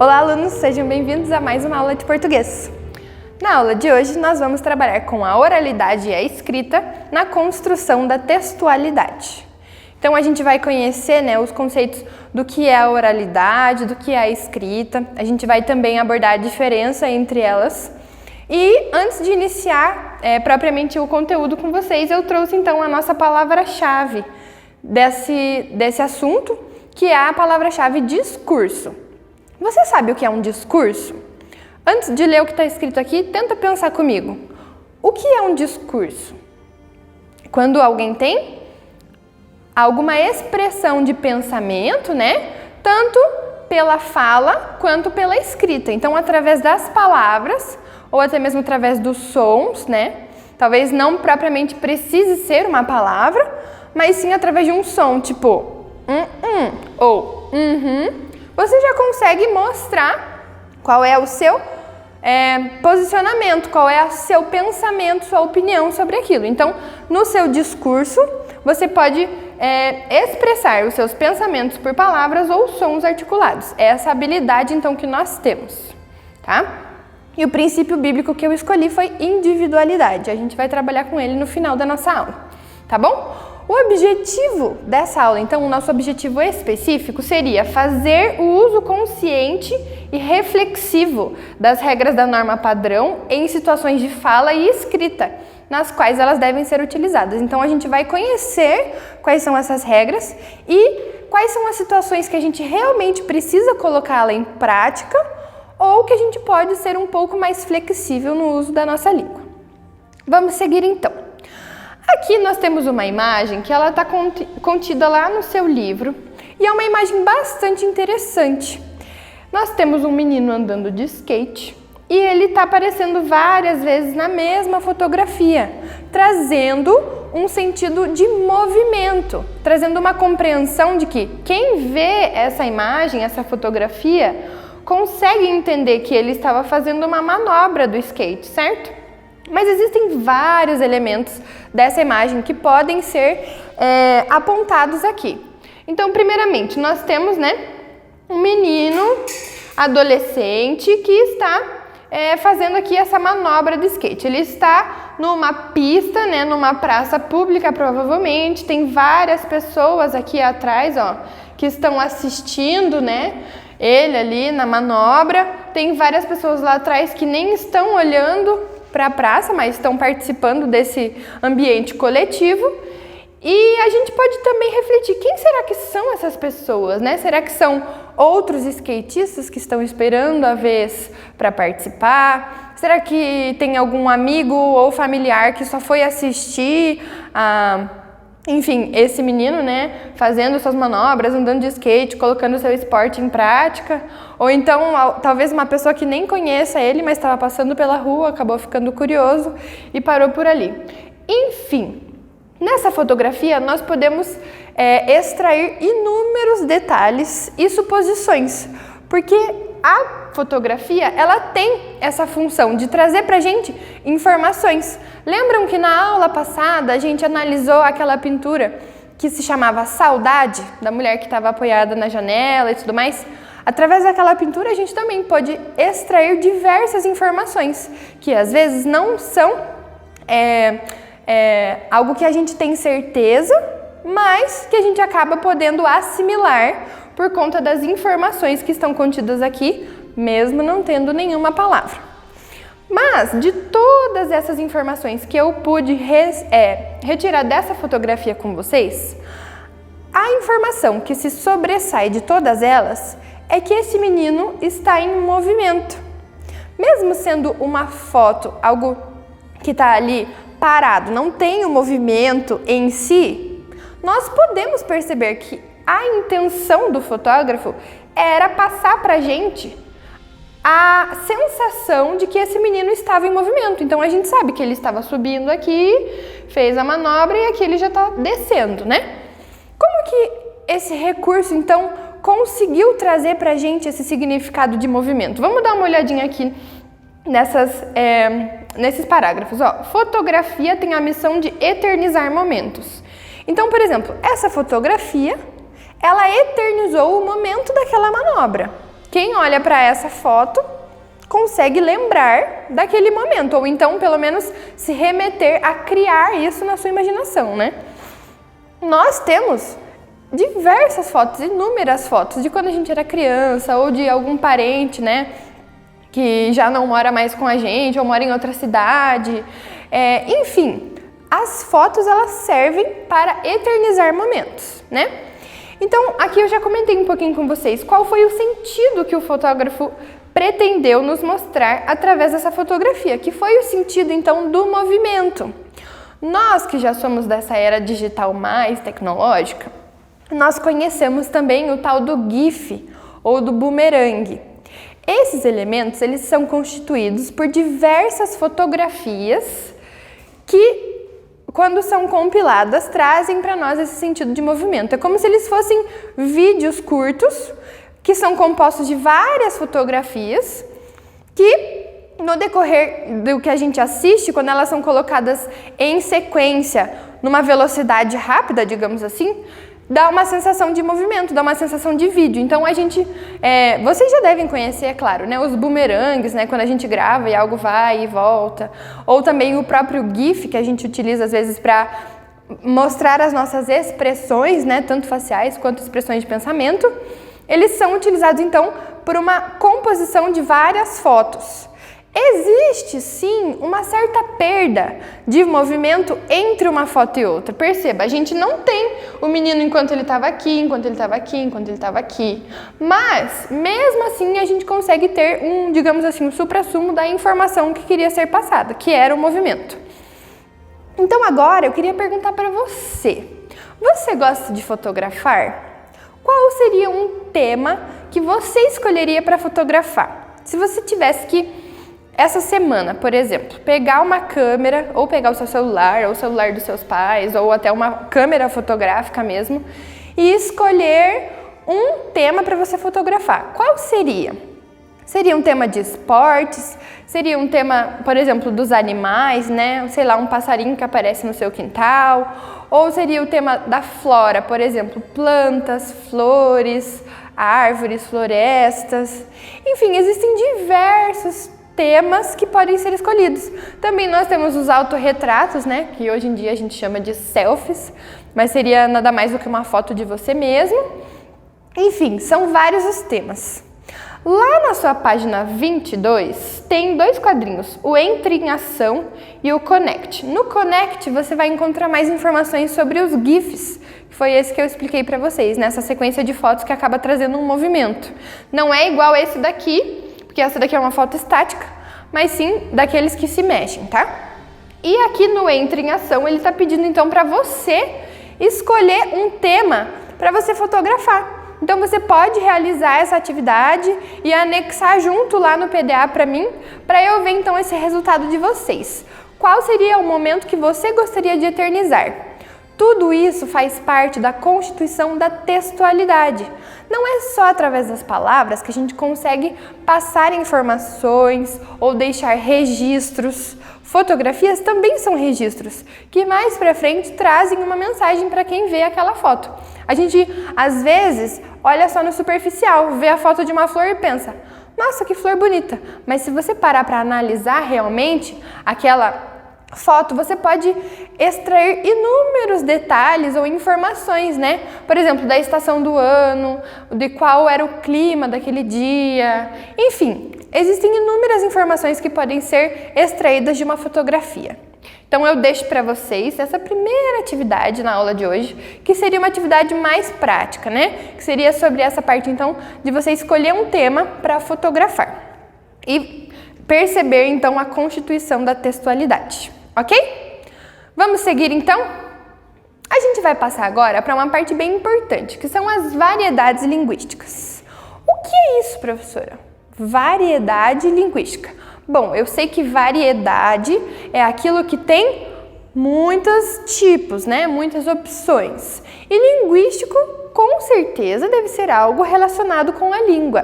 Olá, alunos! Sejam bem-vindos a mais uma aula de português. Na aula de hoje, nós vamos trabalhar com a oralidade e a escrita na construção da textualidade. Então, a gente vai conhecer, os conceitos do que é a oralidade, do que é a escrita. A gente vai também abordar a diferença entre elas. E antes de iniciar propriamente o conteúdo com vocês, eu trouxe então a nossa palavra-chave desse assunto, que é a palavra-chave discurso. Você sabe o que é um discurso? Antes de ler o que está escrito aqui, tenta pensar comigo. O que é um discurso? Quando alguém tem alguma expressão de pensamento, tanto pela fala quanto pela escrita. Então, através das palavras ou até mesmo através dos sons, Talvez não propriamente precise ser uma palavra, mas sim através de um som, tipo ou você já consegue mostrar qual é o seu posicionamento, qual é o seu pensamento, sua opinião sobre aquilo. Então, no seu discurso, você pode expressar os seus pensamentos por palavras ou sons articulados. É essa habilidade, então, que nós temos, tá? E o princípio bíblico que eu escolhi foi individualidade. A gente vai trabalhar com ele no final da nossa aula, tá bom? O objetivo dessa aula, então, o nosso objetivo específico seria fazer o uso consciente e reflexivo das regras da norma padrão em situações de fala e escrita, nas quais elas devem ser utilizadas. Então, a gente vai conhecer quais são essas regras e quais são as situações que a gente realmente precisa colocá-la em prática ou que a gente pode ser um pouco mais flexível no uso da nossa língua. Vamos seguir, então. Aqui nós temos uma imagem que ela está contida lá no seu livro e é uma imagem bastante interessante. Nós temos um menino andando de skate e ele está aparecendo várias vezes na mesma fotografia, trazendo um sentido de movimento, trazendo uma compreensão de que quem vê essa imagem, essa fotografia, consegue entender que ele estava fazendo uma manobra do skate, certo? Mas existem vários elementos dessa imagem que podem ser apontados aqui. Então, primeiramente, nós temos um menino adolescente que está fazendo aqui essa manobra de skate. Ele está numa pista, numa praça pública, provavelmente. Tem várias pessoas aqui atrás, que estão assistindo, ele ali na manobra. Tem várias pessoas lá atrás que nem estão olhando para a praça, mas estão participando desse ambiente coletivo. E a gente pode também refletir, quem será que são essas pessoas, Será que são outros skatistas que estão esperando a vez para participar? Será que tem algum amigo ou familiar que só foi assistir esse menino, fazendo suas manobras, andando de skate, colocando o seu esporte em prática? Ou então, talvez uma pessoa que nem conheça ele, mas estava passando pela rua, acabou ficando curioso e parou por ali. Enfim, nessa fotografia nós podemos extrair inúmeros detalhes e suposições, porque a fotografia, ela tem essa função de trazer pra gente informações. Lembram que na aula passada a gente analisou aquela pintura que se chamava Saudade, da mulher que estava apoiada na janela e tudo mais? Através daquela pintura a gente também pode extrair diversas informações, que às vezes não são algo que a gente tem certeza, mas que a gente acaba podendo assimilar por conta das informações que estão contidas aqui, mesmo não tendo nenhuma palavra. Mas, de todas essas informações que eu pude retirar dessa fotografia com vocês, a informação que se sobressai de todas elas é que esse menino está em movimento. Mesmo sendo uma foto, algo que está ali parado, não tem o movimento em si, nós podemos perceber que a intenção do fotógrafo era passar para a gente a sensação de que esse menino estava em movimento. Então, a gente sabe que ele estava subindo aqui, fez a manobra e aqui ele já está descendo, Como que esse recurso, então, conseguiu trazer para a gente esse significado de movimento? Vamos dar uma olhadinha aqui nesses parágrafos. Fotografia tem a missão de eternizar momentos. Então, por exemplo, essa fotografia, ela eternizou o momento daquela manobra. quem olha para essa foto consegue lembrar daquele momento, ou então, pelo menos, se remeter a criar isso na sua imaginação, né? Nós temos diversas fotos, inúmeras fotos de quando a gente era criança ou de algum parente, né, que já não mora mais com a gente ou mora em outra cidade. Enfim, as fotos elas servem para eternizar momentos, né? Então, aqui eu já comentei um pouquinho com vocês qual foi o sentido que o fotógrafo pretendeu nos mostrar através dessa fotografia, que foi o sentido, então, do movimento. Nós que já somos dessa era digital mais tecnológica, nós conhecemos também o tal do GIF ou do boomerang. Esses elementos eles são constituídos por diversas fotografias que, quando são compiladas, trazem para nós esse sentido de movimento. É como se eles fossem vídeos curtos que são compostos de várias fotografias que, no decorrer do que a gente assiste, quando elas são colocadas em sequência, numa velocidade rápida, digamos assim, dá uma sensação de movimento, dá uma sensação de vídeo. Então, vocês já devem conhecer, é claro, né, os boomerangues, né, quando a gente grava e algo vai e volta. Ou também o próprio GIF, que a gente utiliza, às vezes, para mostrar as nossas expressões, né, tanto faciais quanto expressões de pensamento. Eles são utilizados, então, por uma composição de várias fotos. Existe, sim, uma certa perda de movimento entre uma foto e outra. Perceba, a gente não tem o menino enquanto ele estava aqui, enquanto ele estava aqui, enquanto ele estava aqui. Mas, mesmo assim, a gente consegue ter digamos assim, um suprassumo da informação que queria ser passada, que era o movimento. Então, agora, eu queria perguntar para você. Você gosta de fotografar? Qual seria um tema que você escolheria para fotografar? Se você tivesse que essa semana, por exemplo, pegar uma câmera, ou pegar o seu celular, ou o celular dos seus pais, ou até uma câmera fotográfica mesmo, e escolher um tema para você fotografar. Qual seria? Seria um tema de esportes? Seria um tema, por exemplo, dos animais, né? Sei lá, um passarinho que aparece no seu quintal? Ou seria o tema da flora, por exemplo, plantas, flores, árvores, florestas? Enfim, existem diversos temas que podem ser escolhidos. Também nós temos os autorretratos, né, que hoje em dia a gente chama de selfies, mas seria nada mais do que uma foto de você mesmo. Enfim, são vários os temas. Lá na sua página 22, tem dois quadrinhos, o Entre em Ação e o Connect. No Connect, você vai encontrar mais informações sobre os GIFs, que foi esse que eu expliquei para vocês, nessa sequência de fotos que acaba trazendo um movimento. Não é igual esse daqui, porque essa daqui é uma foto estática, mas sim daqueles que se mexem, tá? E aqui no Entre em Ação, ele está pedindo então para você escolher um tema para você fotografar. Então você pode realizar essa atividade e anexar junto lá no PDA para mim, para eu ver então esse resultado de vocês. Qual seria o momento que você gostaria de eternizar? Tudo isso faz parte da constituição da textualidade. Não é só através das palavras que a gente consegue passar informações ou deixar registros. Fotografias também são registros, que mais pra frente trazem uma mensagem para quem vê aquela foto. A gente, às vezes, olha só no superficial, vê a foto de uma flor e pensa, nossa, que flor bonita. Mas se você parar para analisar realmente aquela foto, você pode extrair inúmeros detalhes ou informações, né? Por exemplo, da estação do ano, de qual era o clima daquele dia. Enfim, existem inúmeras informações que podem ser extraídas de uma fotografia. Então eu deixo para vocês essa primeira atividade na aula de hoje, que seria uma atividade mais prática, né? Que seria sobre essa parte, então, de você escolher um tema para fotografar e perceber, então, a constituição da textualidade. Ok? Vamos seguir então? A gente vai passar agora para uma parte bem importante, que são as variedades linguísticas. O que é isso, professora? Variedade linguística. Bom, eu sei que variedade é aquilo que tem muitos tipos, né? Muitas opções. E linguístico, com certeza, deve ser algo relacionado com a língua.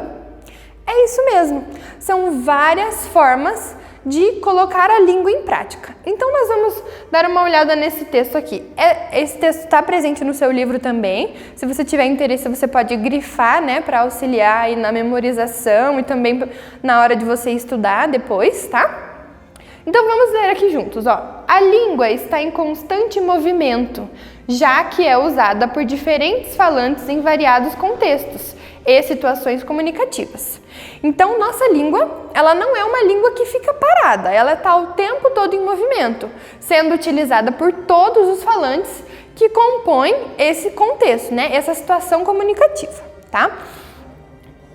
É isso mesmo. São várias formas de colocar a língua em prática. Então, nós vamos dar uma olhada nesse texto aqui. Esse texto está presente no seu livro também. Se você tiver interesse, você pode grifar, né, para auxiliar aí na memorização e também na hora de você estudar depois, tá? Então, vamos ler aqui juntos, ó. A língua está em constante movimento, já que é usada por diferentes falantes em variados contextos e situações comunicativas. Então, nossa língua, ela não é uma língua que fica parada, ela está o tempo todo em movimento, sendo utilizada por todos os falantes que compõem esse contexto, né? Essa situação comunicativa, tá?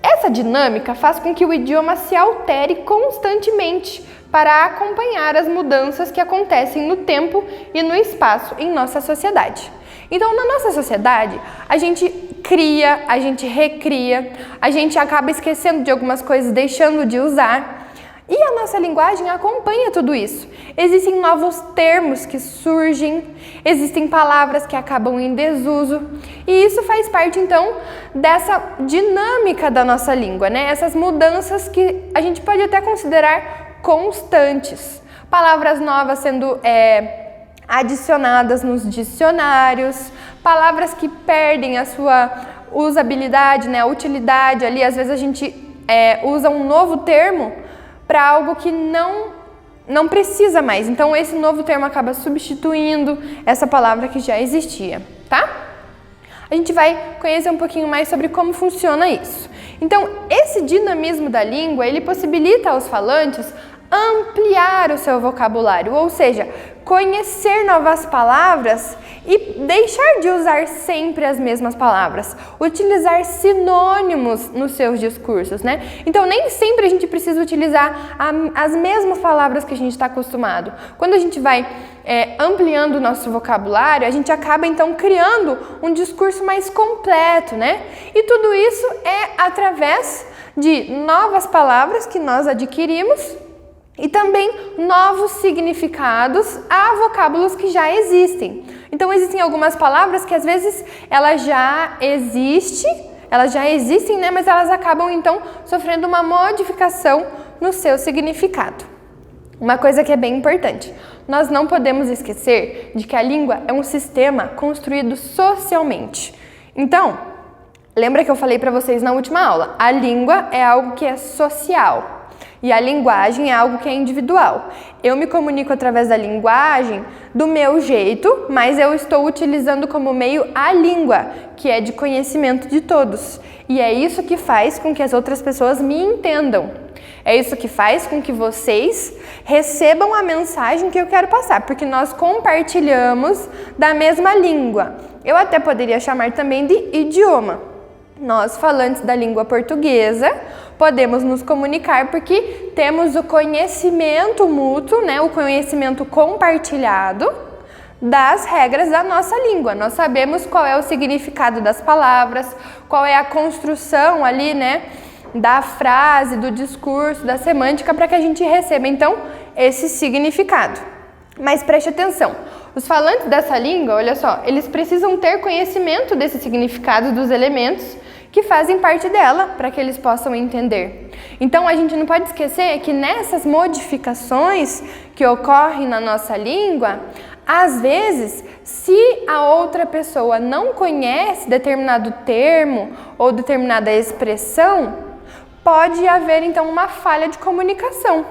Essa dinâmica faz com que o idioma se altere constantemente para acompanhar as mudanças que acontecem no tempo e no espaço em nossa sociedade. Então, na nossa sociedade, a gente cria, a gente recria, a gente acaba esquecendo de algumas coisas, deixando de usar. E a nossa linguagem acompanha tudo isso. Existem novos termos que surgem, existem palavras que acabam em desuso. E isso faz parte, então, dessa dinâmica da nossa língua, né? Essas mudanças que a gente pode até considerar constantes. Palavras novas sendo adicionadas nos dicionários, palavras que perdem a sua usabilidade, né, a utilidade ali. Às vezes a gente usa um novo termo para algo que não precisa mais. Então, esse novo termo acaba substituindo essa palavra que já existia, tá? A gente vai conhecer um pouquinho mais sobre como funciona isso. Então, esse dinamismo da língua, ele possibilita aos falantes ampliar o seu vocabulário, ou seja, conhecer novas palavras e deixar de usar sempre as mesmas palavras, utilizar sinônimos nos seus discursos, né? Então, nem sempre a gente precisa utilizar as mesmas palavras que a gente está acostumado. Quando a gente vai ampliando o nosso vocabulário, a gente acaba, então, criando um discurso mais completo, né? E tudo isso é através de novas palavras que nós adquirimos e também novos significados a vocábulos que já existem. Então, existem algumas palavras que às vezes elas já existem, né? Mas elas acabam então sofrendo uma modificação no seu significado. Uma coisa que é bem importante, nós não podemos esquecer de que a língua é um sistema construído socialmente. Então, lembra que eu falei para vocês na última aula? A língua é algo que é social. E a linguagem é algo que é individual. Eu me comunico através da linguagem do meu jeito, mas eu estou utilizando como meio a língua, que é de conhecimento de todos. E é isso que faz com que as outras pessoas me entendam. É isso que faz com que vocês recebam a mensagem que eu quero passar, porque nós compartilhamos da mesma língua. Eu até poderia chamar também de idioma. Nós, falantes da língua portuguesa, podemos nos comunicar porque temos o conhecimento mútuo, né, o conhecimento compartilhado das regras da nossa língua. Nós sabemos qual é o significado das palavras, qual é a construção ali, né, da frase, do discurso, da semântica, para que a gente receba, então, esse significado. Mas preste atenção, os falantes dessa língua, olha só, eles precisam ter conhecimento desse significado dos elementos que fazem parte dela, para que eles possam entender. Então, a gente não pode esquecer que nessas modificações que ocorrem na nossa língua, às vezes, se a outra pessoa não conhece determinado termo ou determinada expressão, pode haver, então, uma falha de comunicação.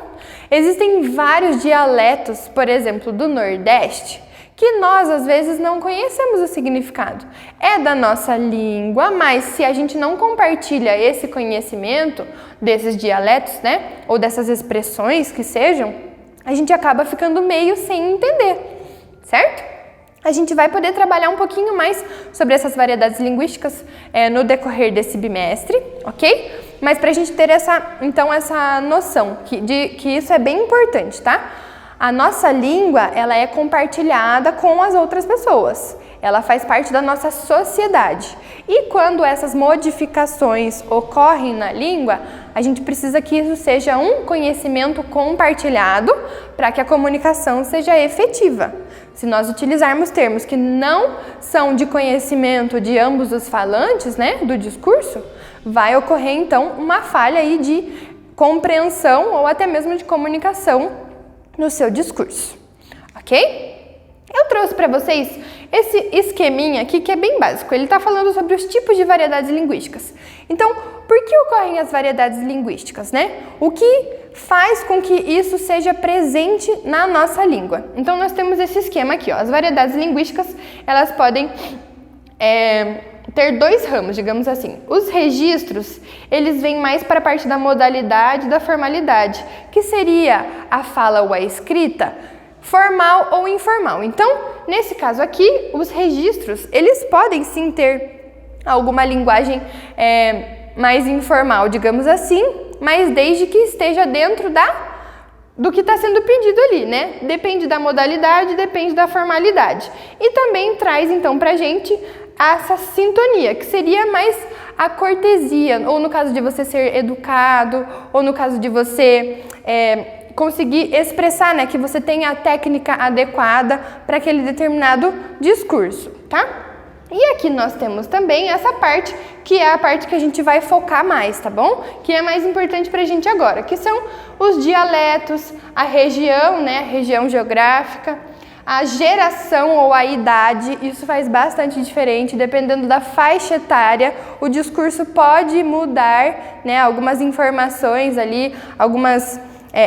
Existem vários dialetos, por exemplo, do Nordeste, que nós, às vezes, não conhecemos o significado. É da nossa língua, mas se a gente não compartilha esse conhecimento desses dialetos, né, ou dessas expressões que sejam, a gente acaba ficando meio sem entender, certo? A gente vai poder trabalhar um pouquinho mais sobre essas variedades linguísticas no decorrer desse bimestre, ok? Mas para a gente ter essa noção de que isso é bem importante, tá? A nossa língua, ela é compartilhada com as outras pessoas. Ela faz parte da nossa sociedade. E quando essas modificações ocorrem na língua, a gente precisa que isso seja um conhecimento compartilhado para que a comunicação seja efetiva. Se nós utilizarmos termos que não são de conhecimento de ambos os falantes, né, do discurso, vai ocorrer então uma falha aí de compreensão ou até mesmo de comunicação no seu discurso, ok? Eu trouxe para vocês esse esqueminha aqui que é bem básico. Ele está falando sobre os tipos de variedades linguísticas. Então, por que ocorrem as variedades linguísticas, né? O que faz com que isso seja presente na nossa língua? Então, nós temos esse esquema aqui, ó. As variedades linguísticas, elas podem ter dois ramos, digamos assim. Os registros, eles vêm mais para a parte da modalidade e da formalidade, que seria a fala ou a escrita, formal ou informal. Então, nesse caso aqui, os registros, eles podem sim ter alguma linguagem mais informal, digamos assim, mas desde que esteja dentro do que está sendo pedido ali, né? Depende da modalidade, depende da formalidade. E também traz, então, pra gente essa sintonia, que seria mais a cortesia, ou no caso de você ser educado, ou no caso de você conseguir expressar, né, que você tenha a técnica adequada para aquele determinado discurso, tá? E aqui nós temos também essa parte, que é a parte que a gente vai focar mais, tá bom? Que é mais importante pra gente agora, que são os dialetos, a região, né, a região geográfica, a geração ou a idade. Isso faz bastante diferente, dependendo da faixa etária, o discurso pode mudar, né, algumas informações ali, algumas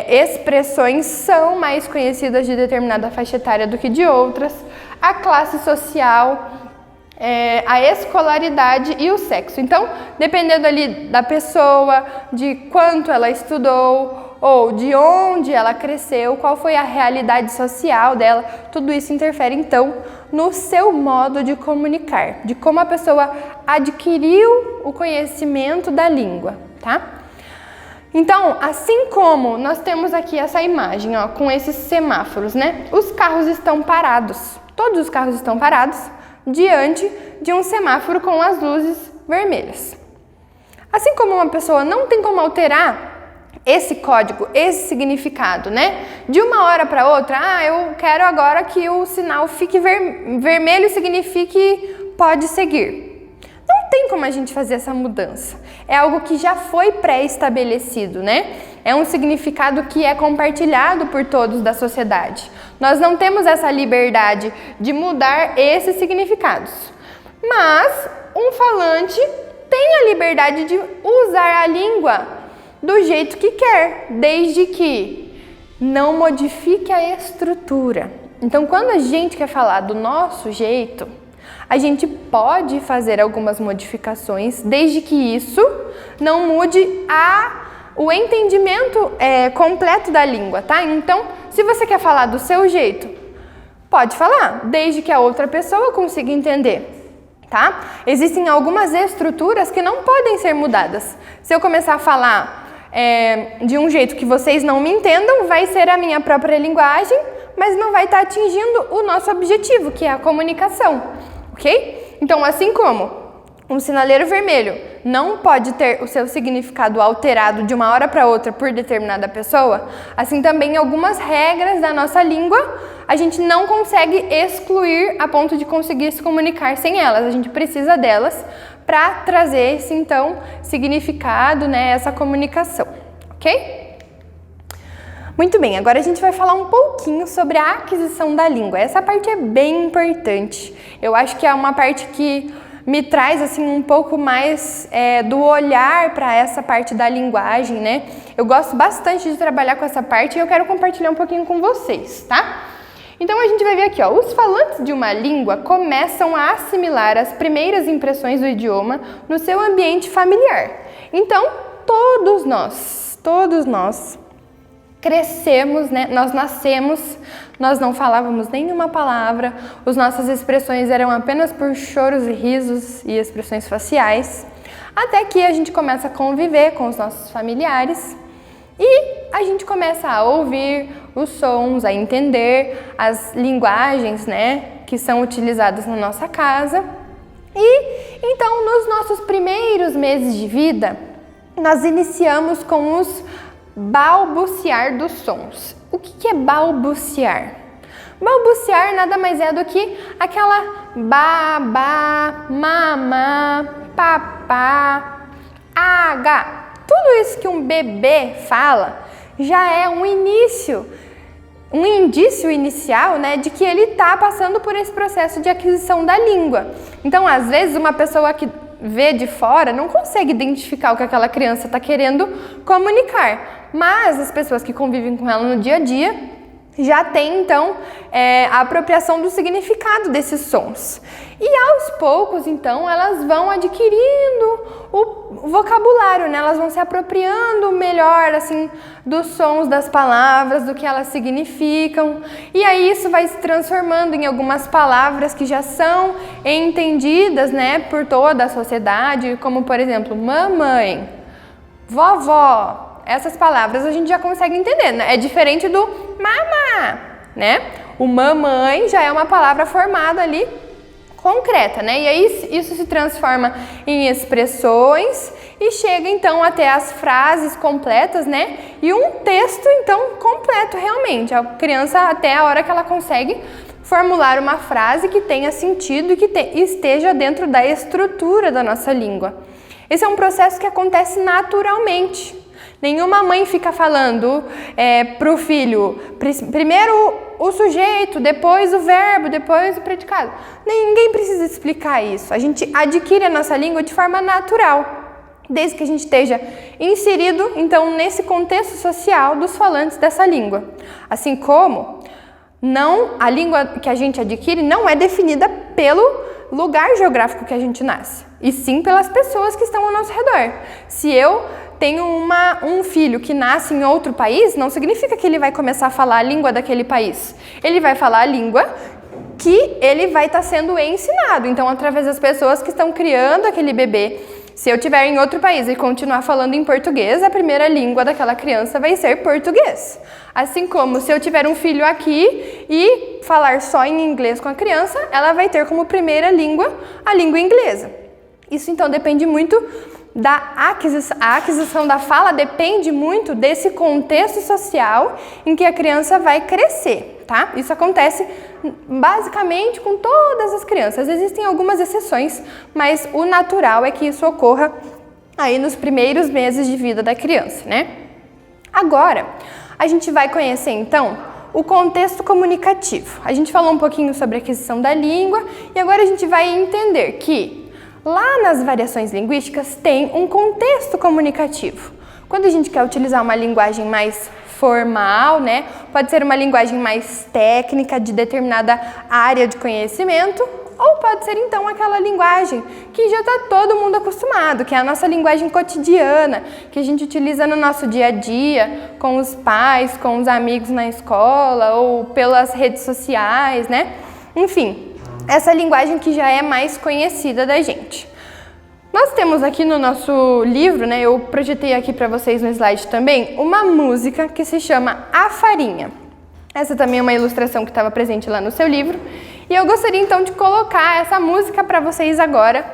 expressões são mais conhecidas de determinada faixa etária do que de outras, a classe social, a escolaridade e o sexo. Então, dependendo ali da pessoa, de quanto ela estudou ou de onde ela cresceu, qual foi a realidade social dela, tudo isso interfere então no seu modo de comunicar, de como a pessoa adquiriu o conhecimento da língua, tá? Então, assim como nós temos aqui essa imagem, ó, com esses semáforos, né? Os carros estão parados, todos os carros estão parados diante de um semáforo com as luzes vermelhas. Assim como uma pessoa não tem como alterar esse código, esse significado, né? De uma hora para outra, eu quero agora que o sinal fique vermelho e signifique pode seguir. Não tem como a gente fazer essa mudança. É algo que já foi pré-estabelecido, né? É um significado que é compartilhado por todos da sociedade. Nós não temos essa liberdade de mudar esses significados. Mas um falante tem a liberdade de usar a língua do jeito que quer, desde que não modifique a estrutura. Então, quando a gente quer falar do nosso jeito, a gente pode fazer algumas modificações, desde que isso não mude o entendimento completo da língua, tá? Então, se você quer falar do seu jeito, pode falar, desde que a outra pessoa consiga entender, tá? Existem algumas estruturas que não podem ser mudadas. Se eu começar a falar de um jeito que vocês não me entendam, vai ser a minha própria linguagem, mas não vai estar atingindo o nosso objetivo, que é a comunicação. Ok? Então, assim como um sinaleiro vermelho não pode ter o seu significado alterado de uma hora para outra por determinada pessoa, assim também algumas regras da nossa língua a gente não consegue excluir a ponto de conseguir se comunicar sem elas. A gente precisa delas para trazer esse, então, significado, né, essa comunicação. Ok? Muito bem, agora a gente vai falar um pouquinho sobre a aquisição da língua. Essa parte é bem importante. Eu acho que é uma parte que me traz assim um pouco mais do olhar para essa parte da linguagem, né? Eu gosto bastante de trabalhar com essa parte e eu quero compartilhar um pouquinho com vocês, tá? Então a gente vai ver aqui, ó, os falantes de uma língua começam a assimilar as primeiras impressões do idioma no seu ambiente familiar. Então, todos nós crescemos, né? Nós nascemos, nós não falávamos nenhuma palavra, as nossas expressões eram apenas por choros e risos e expressões faciais, até que a gente começa a conviver com os nossos familiares e a gente começa a ouvir os sons, a entender as linguagens, né, que são utilizadas na nossa casa. E então, nos nossos primeiros meses de vida, nós iniciamos com os balbuciar dos sons. O que é balbuciar? Balbuciar nada mais é do que aquela babá, mamá, papá, aga, Tudo isso que um bebê fala já é um indício inicial, né, de que ele está passando por esse processo de aquisição da língua. Então, às vezes, uma pessoa que vê de fora não consegue identificar o que aquela criança está querendo comunicar, mas as pessoas que convivem com ela no dia a dia já têm, então, a apropriação do significado desses sons. E aos poucos, então, elas vão adquirindo o vocabulário, né? Elas vão se apropriando melhor, assim, dos sons das palavras, do que elas significam. E aí isso vai se transformando em algumas palavras que já são entendidas, né, por toda a sociedade, como, por exemplo, mamãe, vovó. Essas palavras a gente já consegue entender, né? É diferente do mamá, né? O mamãe já é uma palavra formada ali, concreta, né? E aí isso se transforma em expressões e chega então até as frases completas, né? E um texto então completo realmente. A criança, até a hora que ela consegue formular uma frase que tenha sentido e que esteja dentro da estrutura da nossa língua. Esse é um processo que acontece naturalmente. Nenhuma mãe fica falando para o filho, primeiro o sujeito, depois o verbo, depois o predicado. Ninguém precisa explicar isso. A gente adquire a nossa língua de forma natural, desde que a gente esteja inserido, então, nesse contexto social dos falantes dessa língua. Assim como a língua que a gente adquire não é definida pelo lugar geográfico que a gente nasce, e sim pelas pessoas que estão ao nosso redor. Se eu tenho um filho que nasce em outro país, não significa que ele vai começar a falar a língua daquele país. Ele vai falar a língua que ele vai estar sendo ensinado, então, através das pessoas que estão criando aquele bebê. Se eu estiver em outro país e continuar falando em português, a primeira língua daquela criança vai ser português. Assim como se eu tiver um filho aqui e falar só em inglês com a criança, ela vai ter como primeira língua a língua inglesa. Isso então depende muito a aquisição da fala depende muito desse contexto social em que a criança vai crescer, tá? Isso acontece basicamente com todas as crianças. Existem algumas exceções, mas o natural é que isso ocorra aí nos primeiros meses de vida da criança, né? Agora, a gente vai conhecer então o contexto comunicativo. A gente falou um pouquinho sobre a aquisição da língua e agora a gente vai entender que lá nas variações linguísticas tem um contexto comunicativo. Quando a gente quer utilizar uma linguagem mais formal, né, pode ser uma linguagem mais técnica de determinada área de conhecimento, ou pode ser então aquela linguagem que já está todo mundo acostumado, que é a nossa linguagem cotidiana, que a gente utiliza no nosso dia a dia, com os pais, com os amigos na escola ou pelas redes sociais, né? Enfim, essa linguagem que já é mais conhecida da gente. Nós temos aqui no nosso livro, né, eu projetei aqui para vocês no slide também, uma música que se chama A Farinha. Essa também é uma ilustração que estava presente lá no seu livro. E eu gostaria então de colocar essa música para vocês agora.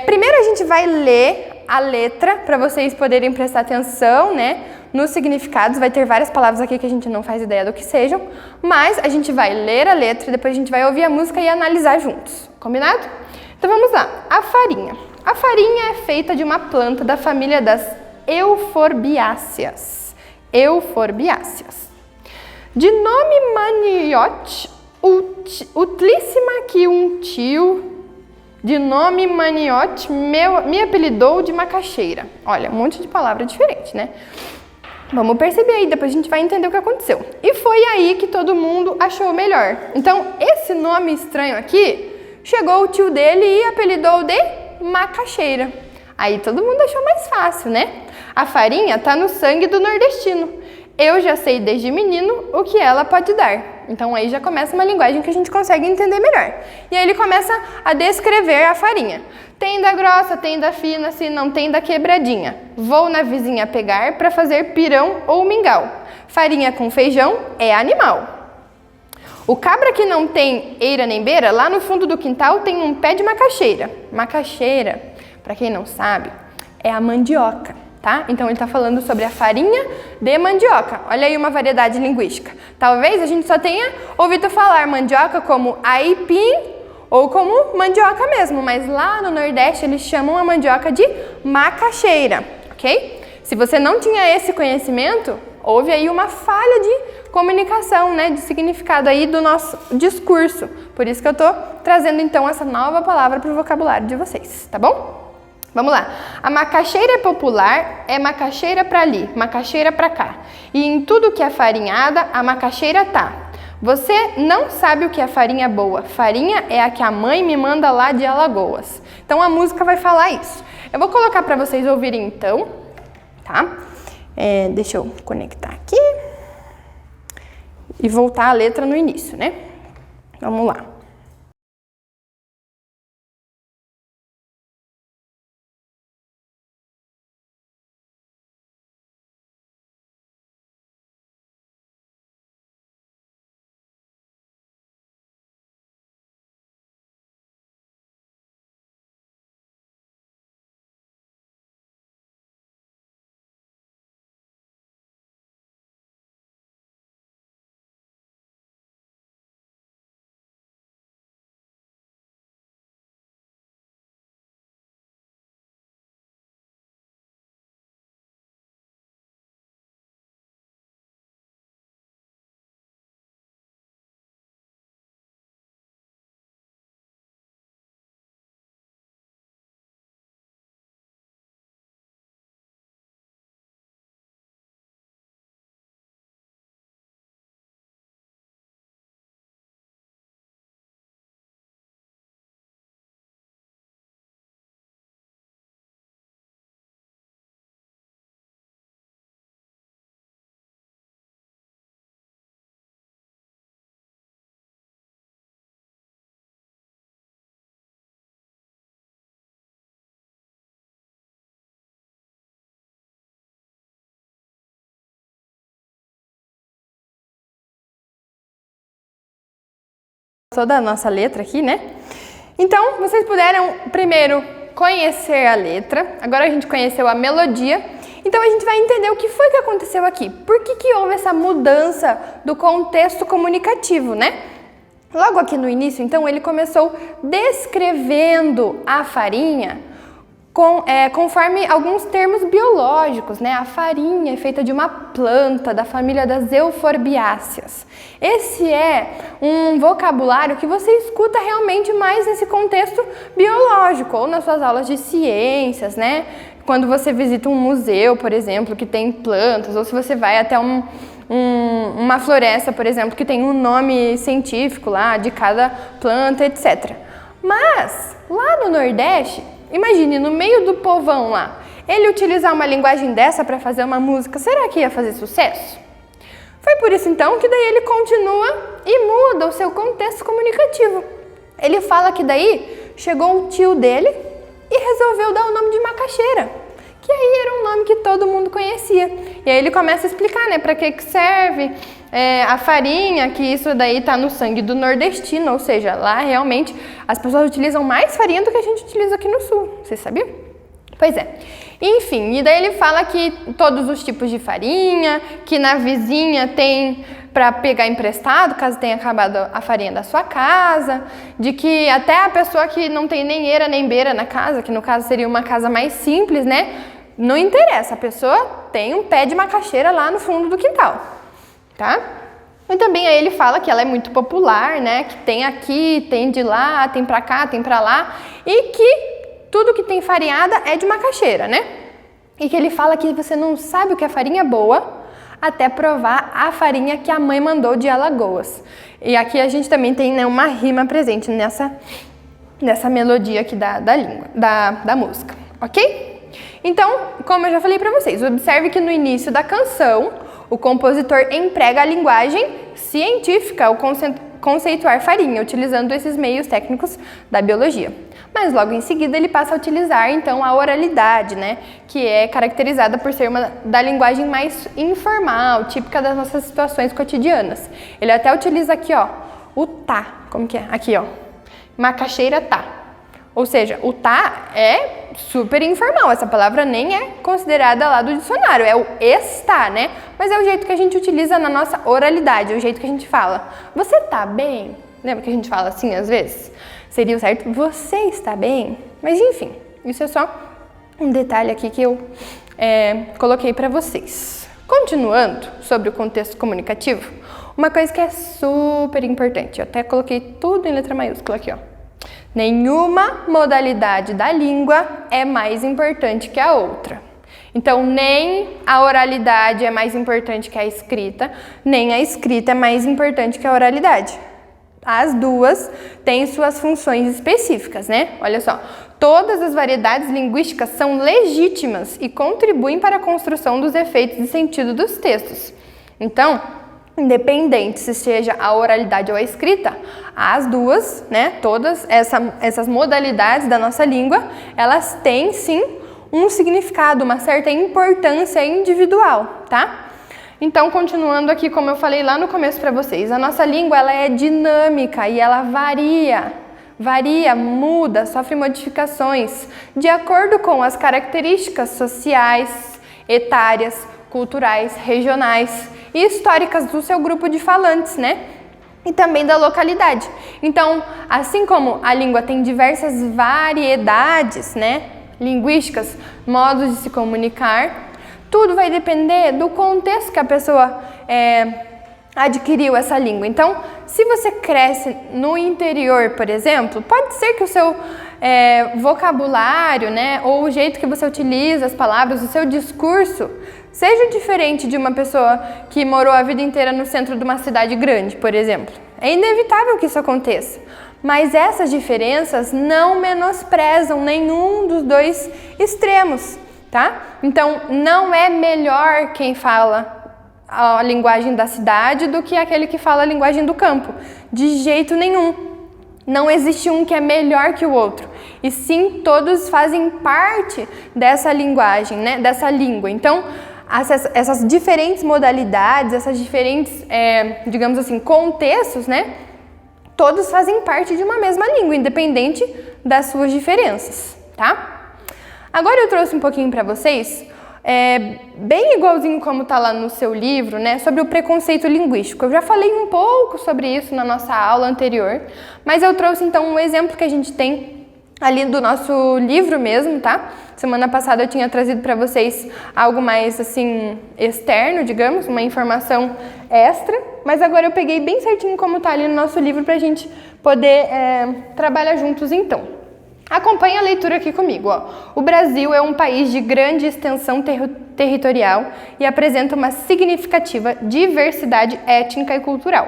Primeiro a gente vai ler a letra para vocês poderem prestar atenção, né, nos significados. Vai ter várias palavras aqui que a gente não faz ideia do que sejam, mas a gente vai ler a letra e depois a gente vai ouvir a música e analisar juntos. Combinado? Então vamos lá. A farinha. A farinha é feita de uma planta da família das euforbiáceas. Euforbiáceas. De nome maniote, utilíssima que um tio de nome maniote me apelidou de macaxeira. Olha, um monte de palavra diferente, né? Vamos perceber aí, depois a gente vai entender o que aconteceu. E foi aí que todo mundo achou melhor. Então, esse nome estranho aqui, chegou o tio dele e apelidou de macaxeira. Aí todo mundo achou mais fácil, né? A farinha tá no sangue do nordestino. Eu já sei desde menino o que ela pode dar. Então aí já começa uma linguagem que a gente consegue entender melhor. E aí ele começa a descrever a farinha. Tem da grossa, tem da fina, se não tem da quebradinha. Vou na vizinha pegar para fazer pirão ou mingau. Farinha com feijão é animal. O cabra que não tem eira nem beira, lá no fundo do quintal tem um pé de macaxeira. Macaxeira, para quem não sabe, é a mandioca, tá? Então ele está falando sobre a farinha de mandioca. Olha aí uma variedade linguística. Talvez a gente só tenha ouvido falar mandioca como aipim ou como mandioca mesmo, mas lá no Nordeste eles chamam a mandioca de macaxeira, ok? ok? Se você não tinha esse conhecimento, houve aí uma falha de comunicação, né, de significado aí do nosso discurso. Por isso que eu tô trazendo então essa nova palavra para o vocabulário de vocês, tá bom? Vamos lá. A macaxeira popular é macaxeira para ali, macaxeira para cá. E em tudo que é farinhada, a macaxeira tá. Você não sabe o que é farinha boa. Farinha é a que a mãe me manda lá de Alagoas. Então a música vai falar isso. Eu vou colocar para vocês ouvirem então, tá? Deixa eu conectar aqui e voltar a letra no início, né? Vamos lá. Toda a nossa letra aqui, né? Então, vocês puderam primeiro conhecer a letra, agora a gente conheceu a melodia, então a gente vai entender o que foi que aconteceu aqui. Por que houve essa mudança do contexto comunicativo, né? Logo aqui no início, então, ele começou descrevendo a farinha conforme alguns termos biológicos, né? A farinha é feita de uma planta da família das euforbiáceas. Esse é um vocabulário que você escuta realmente mais nesse contexto biológico, ou nas suas aulas de ciências, né? Quando você visita um museu, por exemplo, que tem plantas, ou se você vai até uma floresta, por exemplo, que tem um nome científico lá de cada planta, etc. Mas, lá no Nordeste, imagine, no meio do povão lá, ele utilizar uma linguagem dessa para fazer uma música, será que ia fazer sucesso? Foi por isso então que daí ele continua e muda o seu contexto comunicativo. Ele fala que daí chegou um tio dele e resolveu dar o nome de macaxeira, que aí era um nome que todo mundo conhecia. E aí ele começa a explicar, né, para que serve a farinha, que isso daí está no sangue do nordestino, ou seja, lá realmente as pessoas utilizam mais farinha do que a gente utiliza aqui no sul, vocês sabiam? Pois é. Enfim, e daí ele fala que todos os tipos de farinha, que na vizinha tem para pegar emprestado, caso tenha acabado a farinha da sua casa, de que até a pessoa que não tem nem eira nem beira na casa, que no caso seria uma casa mais simples, né? Não interessa, a pessoa tem um pé de macaxeira lá no fundo do quintal, tá? E também aí ele fala que ela é muito popular, né? Que tem aqui, tem de lá, tem pra cá, tem pra lá, e que tudo que tem farinhada é de macaxeira, né? E que ele fala que você não sabe o que é farinha boa até provar a farinha que a mãe mandou de Alagoas. E aqui a gente também tem, né, uma rima presente nessa melodia aqui da música, ok? Então, como eu já falei para vocês, observe que no início da canção, o compositor emprega a linguagem científica ao conceituar farinha, utilizando esses meios técnicos da biologia. Mas logo em seguida ele passa a utilizar então a oralidade, né, que é caracterizada por ser uma da linguagem mais informal, típica das nossas situações cotidianas. Ele até utiliza aqui, ó, o tá, como que é? Aqui, ó, macaxeira tá. Ou seja, o tá é super informal, essa palavra nem é considerada lá do dicionário, é o está, né? Mas é o jeito que a gente utiliza na nossa oralidade, é o jeito que a gente fala. Você tá bem? Lembra que a gente fala assim às vezes? Seria o certo, você está bem? Mas enfim, isso é só um detalhe aqui que eu coloquei para vocês. Continuando sobre o contexto comunicativo, uma coisa que é super importante, eu até coloquei tudo em letra maiúscula aqui, ó. Nenhuma modalidade da língua é mais importante que a outra. Então, nem a oralidade é mais importante que a escrita, nem a escrita é mais importante que a oralidade. As duas têm suas funções específicas, né? Olha só, todas as variedades linguísticas são legítimas e contribuem para a construção dos efeitos de sentido dos textos. Então, independente se seja a oralidade ou a escrita, as duas, né, todas essas modalidades da nossa língua, elas têm sim um significado, uma certa importância individual, tá? Então, continuando aqui, como eu falei lá no começo para vocês, a nossa língua ela é dinâmica e ela varia, muda, sofre modificações de acordo com as características sociais, etárias, culturais, regionais e históricas do seu grupo de falantes, né? E também da localidade. Então, assim como a língua tem diversas variedades, né, linguísticas, modos de se comunicar, tudo vai depender do contexto que a pessoa adquiriu essa língua. Então, se você cresce no interior, por exemplo, pode ser que o seu vocabulário, né, ou o jeito que você utiliza as palavras, o seu discurso, seja diferente de uma pessoa que morou a vida inteira no centro de uma cidade grande, por exemplo. É inevitável que isso aconteça. Mas essas diferenças não menosprezam nenhum dos dois extremos, tá? Então, não é melhor quem fala a linguagem da cidade do que aquele que fala a linguagem do campo. De jeito nenhum. Não existe um que é melhor que o outro. E sim, todos fazem parte dessa linguagem, né? Dessa língua. Então, essas diferentes modalidades, essas diferentes, digamos assim, contextos, né? Todos fazem parte de uma mesma língua, independente das suas diferenças, tá? Agora eu trouxe um pouquinho para vocês, bem igualzinho como tá lá no seu livro, né, sobre o preconceito linguístico. Eu já falei um pouco sobre isso na nossa aula anterior, mas eu trouxe então um exemplo que a gente tem ali do nosso livro mesmo, tá? Semana passada eu tinha trazido para vocês algo mais, assim, externo, digamos, uma informação extra, mas agora eu peguei bem certinho como tá ali no nosso livro pra gente poder trabalhar juntos então. Acompanhe a leitura aqui comigo, ó. O Brasil é um país de grande extensão territorial e apresenta uma significativa diversidade étnica e cultural.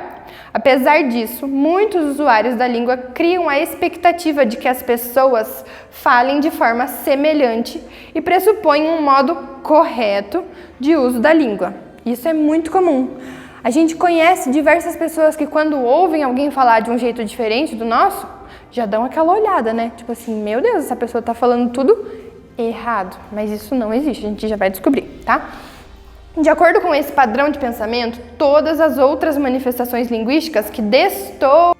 Apesar disso, muitos usuários da língua criam a expectativa de que as pessoas falem de forma semelhante e pressupõem um modo correto de uso da língua. Isso é muito comum. A gente conhece diversas pessoas que quando ouvem alguém falar de um jeito diferente do nosso, já dão aquela olhada, né? Tipo assim, meu Deus, essa pessoa tá falando tudo errado. Mas isso não existe, a gente já vai descobrir, tá? De acordo com esse padrão de pensamento, todas as outras manifestações linguísticas que destoam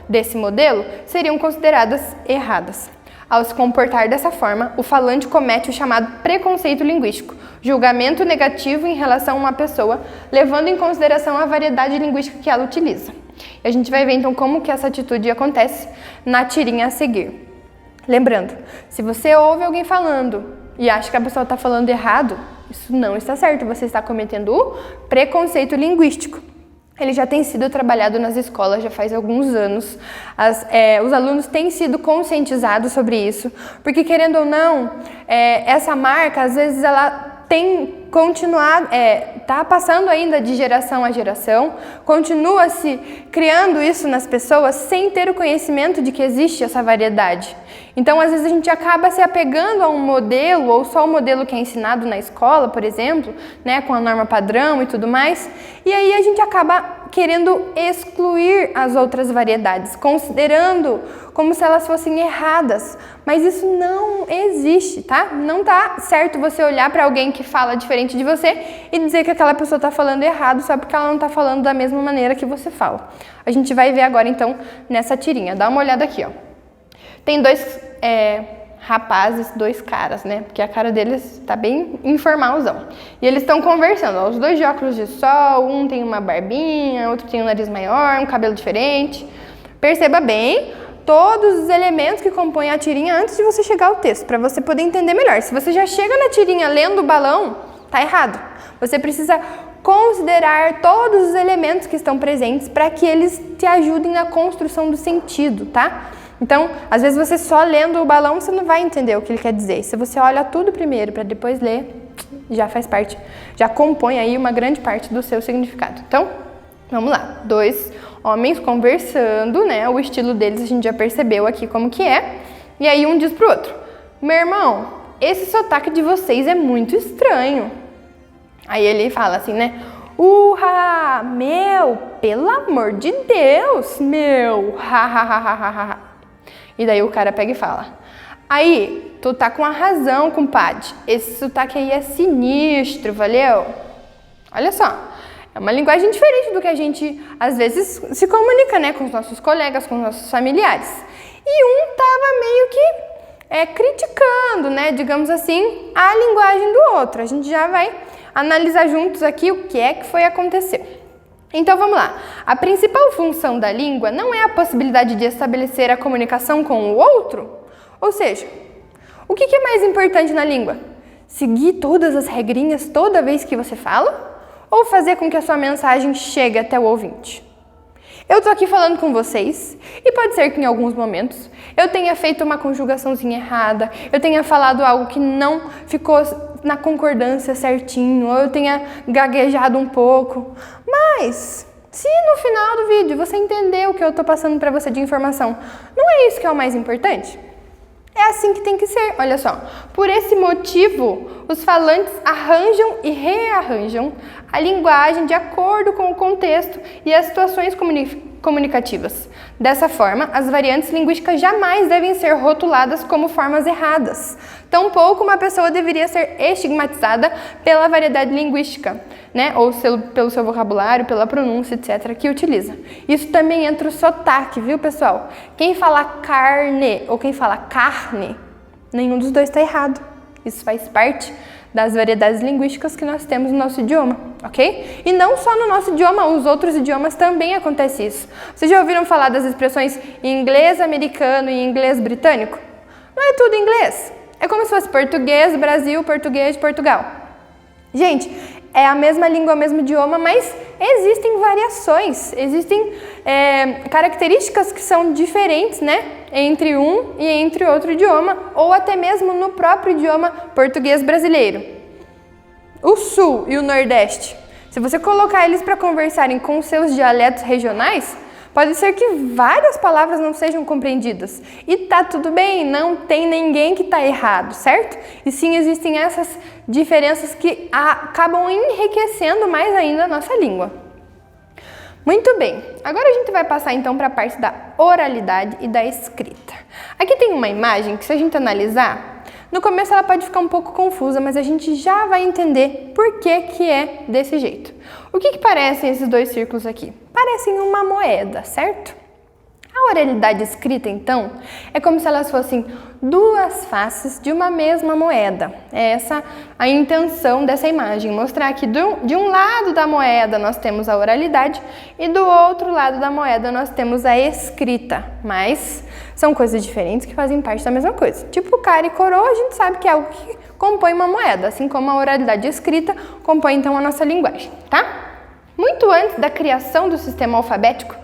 desse modelo seriam consideradas erradas. Ao se comportar dessa forma, o falante comete o chamado preconceito linguístico, julgamento negativo em relação a uma pessoa, levando em consideração a variedade linguística que ela utiliza. E a gente vai ver então como que essa atitude acontece na tirinha a seguir. Lembrando, se você ouve alguém falando e acha que a pessoa está falando errado, isso não está certo, você está cometendo o preconceito linguístico. Ele já tem sido trabalhado nas escolas já faz alguns anos. Os alunos têm sido conscientizados sobre isso, porque querendo ou não, essa marca às vezes ela tem continuado, tá passando ainda de geração a geração, continua se criando isso nas pessoas sem ter o conhecimento de que existe essa variedade. Então, às vezes a gente acaba se apegando a um modelo, ou só o modelo que é ensinado na escola, por exemplo, né, com a norma padrão e tudo mais, e aí a gente acaba querendo excluir as outras variedades, considerando como se elas fossem erradas, mas isso não existe, tá? Não tá certo você olhar para alguém que fala diferente de você e dizer que aquela pessoa tá falando errado só porque ela não tá falando da mesma maneira que você fala. A gente vai ver agora então nessa tirinha, dá uma olhada aqui, ó. Tem dois rapazes, dois caras, né? Porque a cara deles tá bem informalzão. E eles estão conversando, ó, os dois de óculos de sol, um tem uma barbinha, outro tem um nariz maior, um cabelo diferente. Perceba bem, todos os elementos que compõem a tirinha antes de você chegar ao texto, para você poder entender melhor. Se você já chega na tirinha lendo o balão, tá errado. Você precisa considerar todos os elementos que estão presentes para que eles te ajudem na construção do sentido, tá? Então, às vezes você só lendo o balão, você não vai entender o que ele quer dizer. Se você olha tudo primeiro para depois ler, já faz parte, já compõe aí uma grande parte do seu significado. Então, vamos lá. 2 homens conversando, né? O estilo deles a gente já percebeu aqui como que é. E aí um diz pro outro: meu irmão, esse sotaque de vocês é muito estranho. Aí ele fala assim, né? Urra, meu, pelo amor de Deus, meu, ha, ha, ha, ha, ha, ha. E daí o cara pega e fala: aí, tu tá com a razão, compadre. Esse sotaque aí é sinistro, valeu? Olha só, é uma linguagem diferente do que a gente, às vezes, se comunica, né? Com os nossos colegas, com os nossos familiares. E um tava meio que criticando, né? Digamos assim, a linguagem do outro. A gente já vai analisar juntos aqui o que é que foi acontecer. Então vamos lá. A principal função da língua não é a possibilidade de estabelecer a comunicação com o outro? Ou seja, o que é mais importante na língua? Seguir todas as regrinhas toda vez que você fala? Ou fazer com que a sua mensagem chegue até o ouvinte? Eu tô aqui falando com vocês e pode ser que em alguns momentos eu tenha feito uma conjugaçãozinha errada, eu tenha falado algo que não ficou na concordância certinho, ou eu tenha gaguejado um pouco. Mas, se no final do vídeo você entendeu o que eu tô passando para você de informação, não é isso que é o mais importante? É assim que tem que ser, olha só. Por esse motivo, os falantes arranjam e rearranjam a linguagem de acordo com o contexto e as situações comunicativas. Dessa forma, as variantes linguísticas jamais devem ser rotuladas como formas erradas. Tampouco uma pessoa deveria ser estigmatizada pela variedade linguística, né? Ou pelo seu vocabulário, pela pronúncia, etc., que utiliza. Isso também entra o sotaque, viu, pessoal? Quem fala carne ou quem fala carne, nenhum dos dois está errado. Isso faz parte das variedades linguísticas que nós temos no nosso idioma, ok? E não só no nosso idioma, os outros idiomas também acontece isso. Vocês já ouviram falar das expressões inglês americano e inglês britânico? Não é tudo inglês. É como se fosse português Brasil, português de Portugal. Gente, é a mesma língua, o mesmo idioma, mas existem variações, existem características que são diferentes, né? Entre um e entre outro idioma, ou até mesmo no próprio idioma português brasileiro. O Sul e o Nordeste, se você colocar eles para conversarem com seus dialetos regionais, pode ser que várias palavras não sejam compreendidas. E tá tudo bem, não tem ninguém que tá errado, certo? E sim, existem essas diferenças que acabam enriquecendo mais ainda a nossa língua. Muito bem, agora a gente vai passar então para a parte da oralidade e da escrita. Aqui tem uma imagem que, se a gente analisar, no começo ela pode ficar um pouco confusa, mas a gente já vai entender por que é desse jeito. O que parecem esses dois círculos aqui? Parecem uma moeda, certo? A oralidade escrita, então, é como se elas fossem duas faces de uma mesma moeda. É essa a intenção dessa imagem, mostrar que de um lado da moeda nós temos a oralidade e do outro lado da moeda nós temos a escrita. Mas são coisas diferentes que fazem parte da mesma coisa. Tipo cara e coroa, a gente sabe que é algo que compõe uma moeda, assim como a oralidade escrita compõe então a nossa linguagem, tá? Muito antes da criação do sistema alfabético,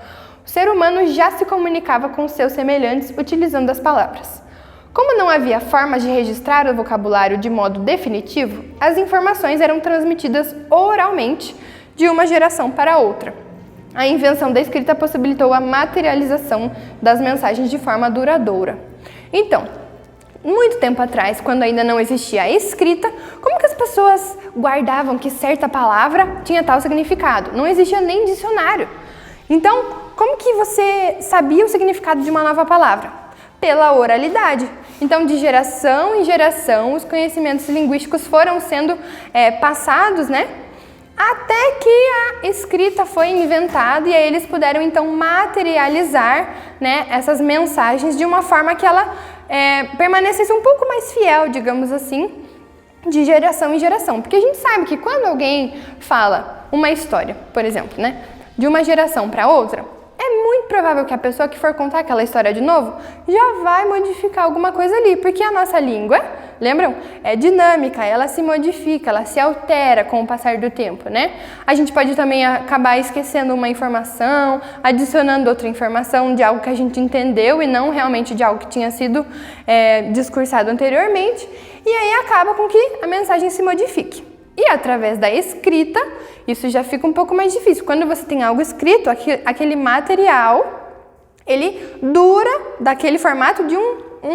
o ser humano já se comunicava com seus semelhantes utilizando as palavras. Como não havia formas de registrar o vocabulário de modo definitivo, as informações eram transmitidas oralmente de uma geração para outra. A invenção da escrita possibilitou a materialização das mensagens de forma duradoura. Então, muito tempo atrás, quando ainda não existia a escrita, como que as pessoas guardavam que certa palavra tinha tal significado? Não existia nem dicionário. Então, como que você sabia o significado de uma nova palavra? Pela oralidade. Então, de geração em geração, os conhecimentos linguísticos foram sendo passados, né? Até que a escrita foi inventada e aí eles puderam, então, materializar, né, essas mensagens de uma forma que ela permanecesse um pouco mais fiel, digamos assim, de geração em geração. Porque a gente sabe que quando alguém fala uma história, por exemplo, né, de uma geração para outra, é muito provável que a pessoa que for contar aquela história de novo já vai modificar alguma coisa ali, porque a nossa língua, lembram? É dinâmica, ela se modifica, ela se altera com o passar do tempo, né? A gente pode também acabar esquecendo uma informação, adicionando outra informação de algo que a gente entendeu e não realmente de algo que tinha sido discursado anteriormente, e aí acaba com que a mensagem se modifique. E através da escrita, isso já fica um pouco mais difícil. Quando você tem algo escrito, aquele material, ele dura daquele formato de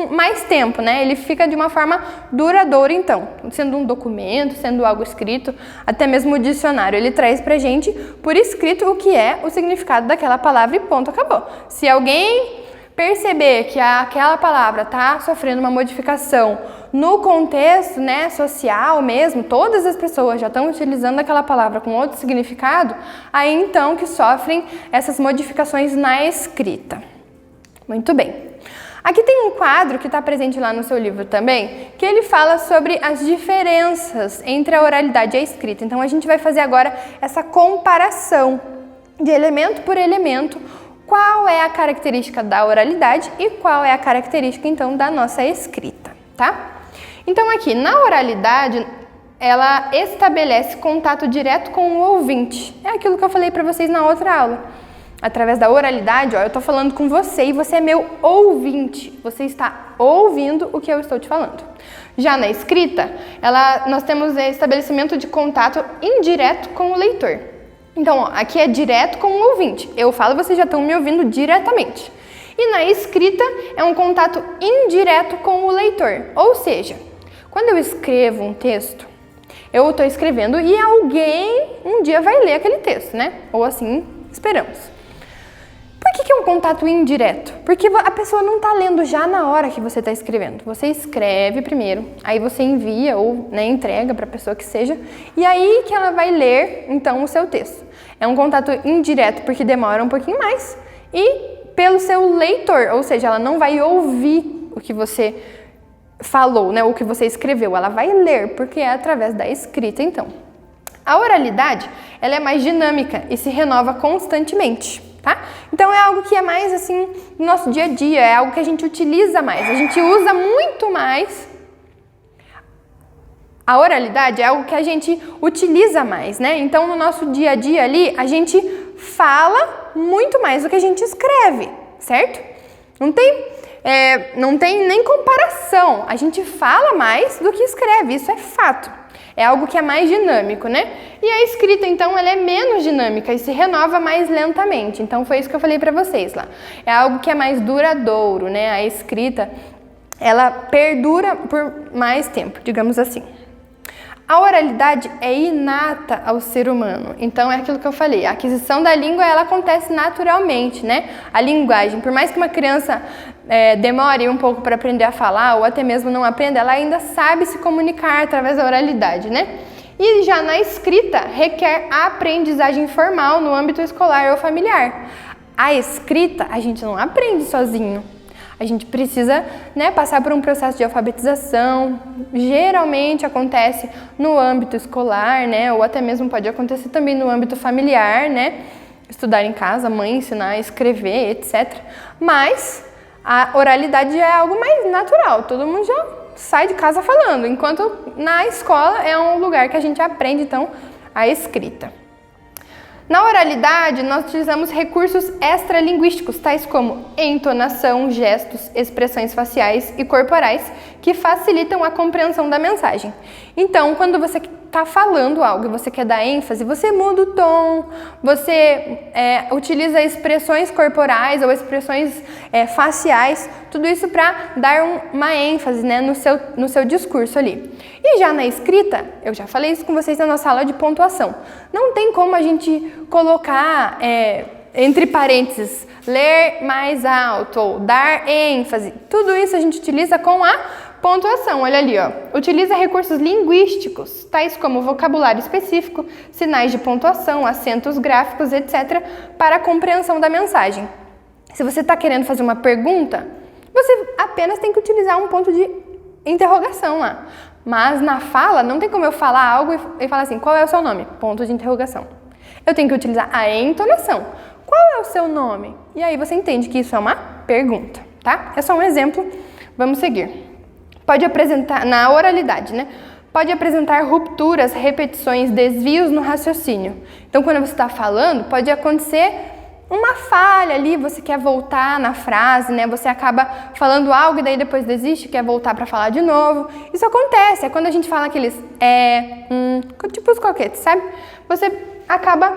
mais tempo, né? Ele fica de uma forma duradoura, então, sendo um documento, sendo algo escrito, até mesmo o dicionário, ele traz pra gente por escrito o que é o significado daquela palavra e ponto, acabou. Se alguém perceber que aquela palavra está sofrendo uma modificação no contexto, né, social mesmo, todas as pessoas já estão utilizando aquela palavra com outro significado, aí então que sofrem essas modificações na escrita. Muito bem. Aqui tem um quadro que está presente lá no seu livro também, que ele fala sobre as diferenças entre a oralidade e a escrita. Então a gente vai fazer agora essa comparação de elemento por elemento, qual é a característica da oralidade e qual é a característica então da nossa escrita, tá? Então aqui, na oralidade, ela estabelece contato direto com o ouvinte. É aquilo que eu falei para vocês na outra aula. Através da oralidade, ó, eu estou falando com você e você é meu ouvinte. Você está ouvindo o que eu estou te falando. Já na escrita, nós temos estabelecimento de contato indireto com o leitor. Então, ó, aqui é direto com o ouvinte. Eu falo, vocês já estão me ouvindo diretamente. E na escrita, é um contato indireto com o leitor. Ou seja, quando eu escrevo um texto, eu estou escrevendo e alguém um dia vai ler aquele texto, né? Ou assim esperamos. Por que é um contato indireto? Porque a pessoa não está lendo já na hora que você está escrevendo. Você escreve primeiro, aí você envia ou, né, entrega para a pessoa que seja, e aí que ela vai ler, então, o seu texto. É um contato indireto porque demora um pouquinho mais e pelo seu leitor, ou seja, ela não vai ouvir o que você falou, né, o que você escreveu, ela vai ler, porque é através da escrita, então. A oralidade, ela é mais dinâmica e se renova constantemente, tá? Então é algo que é mais assim no nosso dia a dia, é algo que a gente utiliza mais, a gente usa muito mais. A oralidade é algo que a gente utiliza mais, né? Então no nosso dia a dia ali, a gente fala muito mais do que a gente escreve, certo? Não tem nem comparação, a gente fala mais do que escreve, isso é fato. É algo que é mais dinâmico, né? E a escrita, então, ela é menos dinâmica e se renova mais lentamente. Então, foi isso que eu falei para vocês lá. É algo que é mais duradouro, né? A escrita, ela perdura por mais tempo, digamos assim. A oralidade é inata ao ser humano. Então, é aquilo que eu falei. A aquisição da língua, ela acontece naturalmente, né? A linguagem, por mais que uma criança demore um pouco para aprender a falar ou até mesmo não aprenda, ela ainda sabe se comunicar através da oralidade, né? E já na escrita, requer a aprendizagem formal no âmbito escolar ou familiar. A escrita, a gente não aprende sozinho. A gente precisa, né, passar por um processo de alfabetização, geralmente acontece no âmbito escolar, né, ou até mesmo pode acontecer também no âmbito familiar, né, estudar em casa, mãe ensinar a escrever, etc. Mas a oralidade é algo mais natural, todo mundo já sai de casa falando, enquanto na escola é um lugar que a gente aprende, então, a escrita. Na oralidade, nós utilizamos recursos extralinguísticos, tais como entonação, gestos, expressões faciais e corporais, que facilitam a compreensão da mensagem. Então, quando você está falando algo e você quer dar ênfase, você muda o tom, você utiliza expressões corporais ou expressões faciais, tudo isso para dar uma ênfase, né, no seu discurso ali. E já na escrita, eu já falei isso com vocês na nossa aula de pontuação, não tem como a gente colocar entre parênteses, ler mais alto ou dar ênfase, tudo isso a gente utiliza com a pontuação. Olha ali, ó. Utiliza recursos linguísticos, tais como vocabulário específico, sinais de pontuação, acentos gráficos, etc., para a compreensão da mensagem. Se você está querendo fazer uma pergunta, você apenas tem que utilizar um ponto de interrogação lá. Mas na fala, não tem como eu falar algo e falar assim, qual é o seu nome? Ponto de interrogação. Eu tenho que utilizar a entonação. qual é o seu nome? E aí você entende que isso é uma pergunta, tá? É só um exemplo, vamos seguir. Pode apresentar, na oralidade, né? Pode apresentar rupturas, repetições, desvios no raciocínio. Então, quando você está falando, pode acontecer uma falha ali, você quer voltar na frase, né? Você acaba falando algo e daí depois desiste, quer voltar para falar de novo. Isso acontece, é quando a gente fala aqueles tipo os coquetes, sabe? Você acaba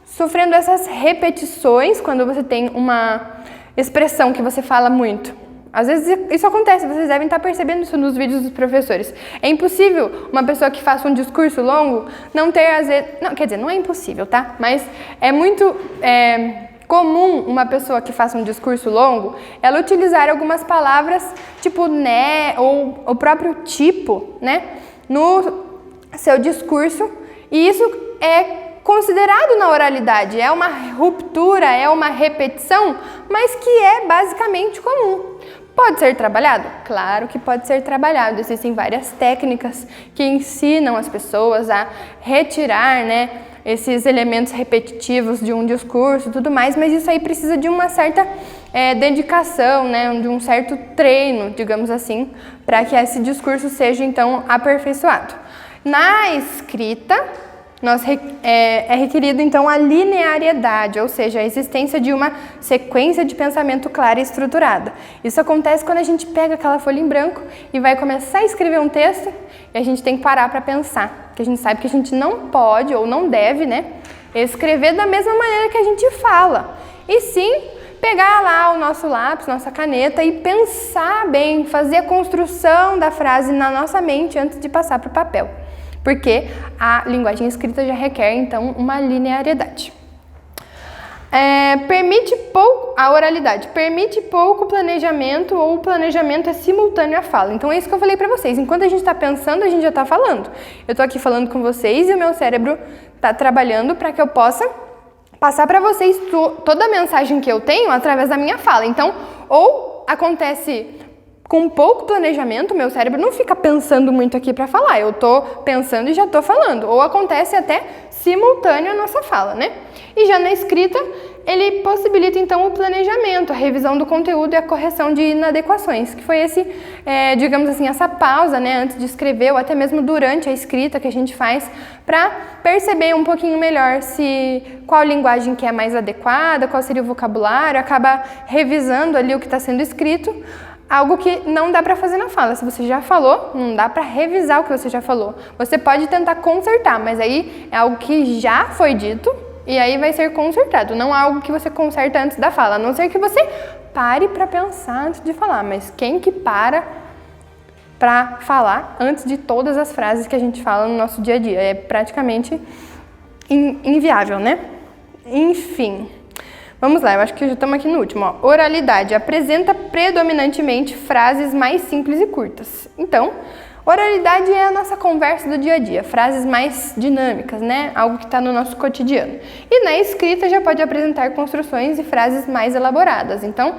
sofrendo essas repetições quando você tem uma expressão que você fala muito. Às vezes isso acontece, vocês devem estar percebendo isso nos vídeos dos professores. É impossível uma pessoa que faça um discurso longo não ter, às vezes... Não, quer dizer, não é impossível, tá? Mas é muito comum uma pessoa que faça um discurso longo, ela utilizar algumas palavras, tipo né, ou o próprio tipo, né, no seu discurso. E isso é considerado na oralidade, é uma ruptura, é uma repetição, mas que é basicamente comum. Pode ser trabalhado? Claro que pode ser trabalhado. Existem várias técnicas que ensinam as pessoas a retirar, né, esses elementos repetitivos de um discurso e tudo mais, mas isso aí precisa de uma certa dedicação, né, de um certo treino, digamos assim, para que esse discurso seja, então, aperfeiçoado. Na escrita, é requerido, então, a linearidade, ou seja, a existência de uma sequência de pensamento clara e estruturada. Isso acontece quando a gente pega aquela folha em branco e vai começar a escrever um texto e a gente tem que parar para pensar, porque a gente sabe que a gente não pode ou não deve, né, escrever da mesma maneira que a gente fala, e sim pegar lá o nosso lápis, nossa caneta e pensar bem, fazer a construção da frase na nossa mente antes de passar para o papel. Porque a linguagem escrita já requer, então, uma linearidade. A oralidade permite pouco planejamento ou o planejamento é simultâneo à fala. Então, é isso que eu falei para vocês. Enquanto a gente está pensando, a gente já está falando. Eu estou aqui falando com vocês e o meu cérebro está trabalhando para que eu possa passar para vocês toda a mensagem que eu tenho através da minha fala. Então, ou acontece com pouco planejamento, meu cérebro não fica pensando muito aqui para falar, eu tô pensando e já tô falando, ou acontece até simultâneo a nossa fala, né? E já na escrita, ele possibilita então o planejamento, a revisão do conteúdo e a correção de inadequações, que foi digamos assim, essa pausa, né, antes de escrever ou até mesmo durante a escrita que a gente faz para perceber um pouquinho melhor qual linguagem que é mais adequada, qual seria o vocabulário, acaba revisando ali o que está sendo escrito. Algo que não dá para fazer na fala. Se você já falou, não dá para revisar o que você já falou. Você pode tentar consertar, mas aí é algo que já foi dito e aí vai ser consertado. Não é algo que você conserta antes da fala, a não ser que você pare para pensar antes de falar. Mas quem que para falar antes de todas as frases que a gente fala no nosso dia a dia? É praticamente inviável, né? Enfim. Vamos lá, eu acho que já estamos aqui no último. Ó. Oralidade apresenta predominantemente frases mais simples e curtas. Então, oralidade é a nossa conversa do dia a dia, frases mais dinâmicas, né? Algo que está no nosso cotidiano. E na escrita já pode apresentar construções e frases mais elaboradas. Então,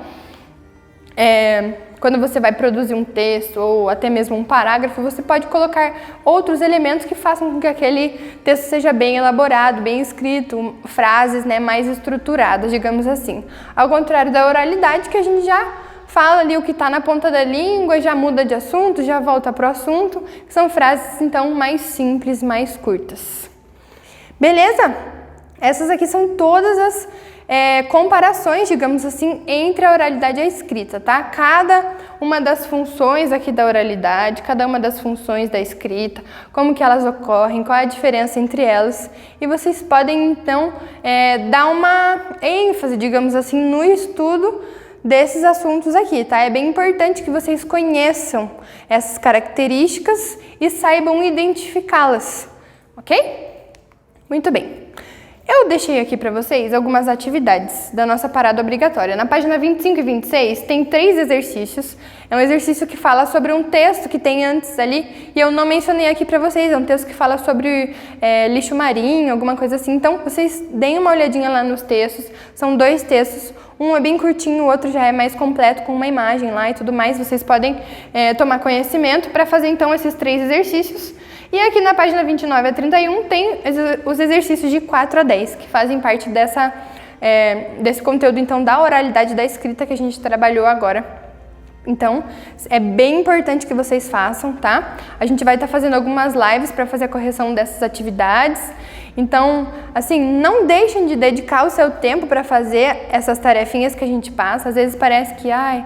quando você vai produzir um texto ou até mesmo um parágrafo, você pode colocar outros elementos que façam com que aquele texto seja bem elaborado, bem escrito, frases, né, mais estruturadas, digamos assim. Ao contrário da oralidade, que a gente já fala ali o que está na ponta da língua, já muda de assunto, já volta para o assunto, que são frases, então, mais simples, mais curtas. Beleza? Essas aqui são todas as comparações, digamos assim, entre a oralidade e a escrita, tá? Cada uma das funções aqui da oralidade, cada uma das funções da escrita, como que elas ocorrem, qual é a diferença entre elas. E vocês podem, então, dar uma ênfase, digamos assim, no estudo desses assuntos aqui, tá? É bem importante que vocês conheçam essas características e saibam identificá-las, ok? Muito bem. Eu deixei aqui para vocês algumas atividades da nossa parada obrigatória. Na página 25 e 26 tem 3 exercícios. É um exercício que fala sobre um texto que tem antes ali e eu não mencionei aqui para vocês. É um texto que fala sobre lixo marinho, alguma coisa assim. Então, vocês deem uma olhadinha lá nos textos. São 2 textos. Um é bem curtinho, o outro já é mais completo com uma imagem lá e tudo mais. Vocês podem tomar conhecimento para fazer então esses 3 exercícios. E aqui na página 29 a 31 tem os exercícios de 4 a 10, que fazem parte desse conteúdo então da oralidade e da escrita que a gente trabalhou agora. Então, é bem importante que vocês façam, tá? A gente vai estar fazendo algumas lives para fazer a correção dessas atividades. Então, assim, não deixem de dedicar o seu tempo para fazer essas tarefinhas que a gente passa. Às vezes parece que, a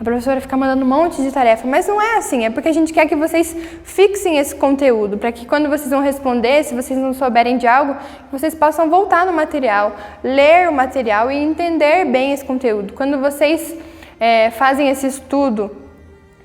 professora fica mandando um monte de tarefa, mas não é assim, é porque a gente quer que vocês fixem esse conteúdo, para que quando vocês vão responder, se vocês não souberem de algo, vocês possam voltar no material, ler o material e entender bem esse conteúdo. Quando vocês fazem esse estudo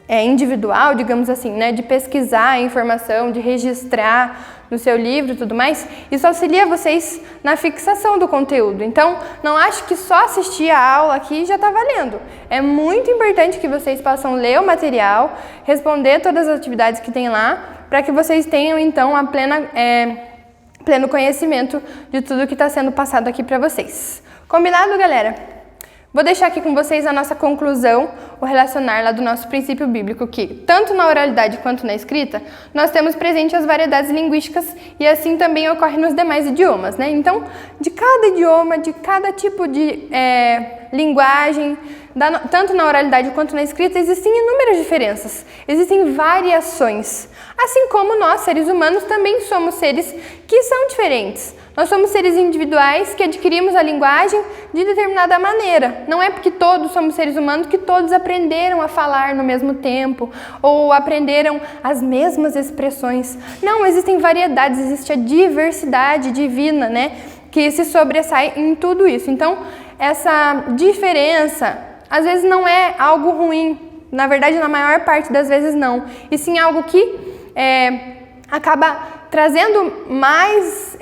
individual, digamos assim, né, de pesquisar a informação, de registrar no seu livro e tudo mais, isso auxilia vocês na fixação do conteúdo. Então, não acho que só assistir a aula aqui já está valendo. É muito importante que vocês possam ler o material, responder todas as atividades que tem lá, para que vocês tenham, então, a pleno conhecimento de tudo que está sendo passado aqui para vocês. Combinado, galera? Vou deixar aqui com vocês a nossa conclusão, o relacionar lá do nosso princípio bíblico, que tanto na oralidade quanto na escrita, nós temos presente as variedades linguísticas e assim também ocorre nos demais idiomas, né? Então, de cada idioma, de cada tipo de linguagem, tanto na oralidade quanto na escrita, existem inúmeras diferenças, existem variações. Assim como nós, seres humanos, também somos seres que são diferentes. Nós somos seres individuais que adquirimos a linguagem de determinada maneira. Não é porque todos somos seres humanos que todos aprenderam a falar no mesmo tempo ou aprenderam as mesmas expressões. Não, existem variedades, existe a diversidade divina, né, que se sobressai em tudo isso. Então, essa diferença, às vezes não é algo ruim. Na verdade, na maior parte das vezes não. E sim algo que acaba trazendo mais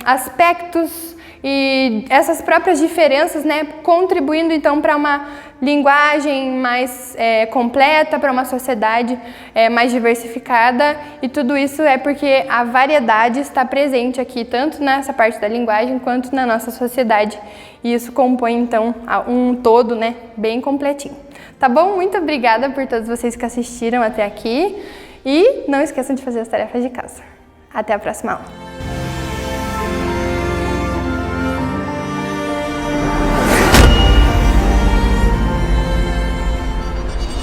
aspectos e essas próprias diferenças, né, contribuindo então para uma linguagem mais completa, para uma sociedade mais diversificada, e tudo isso é porque a variedade está presente aqui, tanto nessa parte da linguagem quanto na nossa sociedade, e isso compõe então um todo, né, bem completinho. Tá bom? Muito obrigada por todos vocês que assistiram até aqui, e não esqueçam de fazer as tarefas de casa. Até a próxima aula!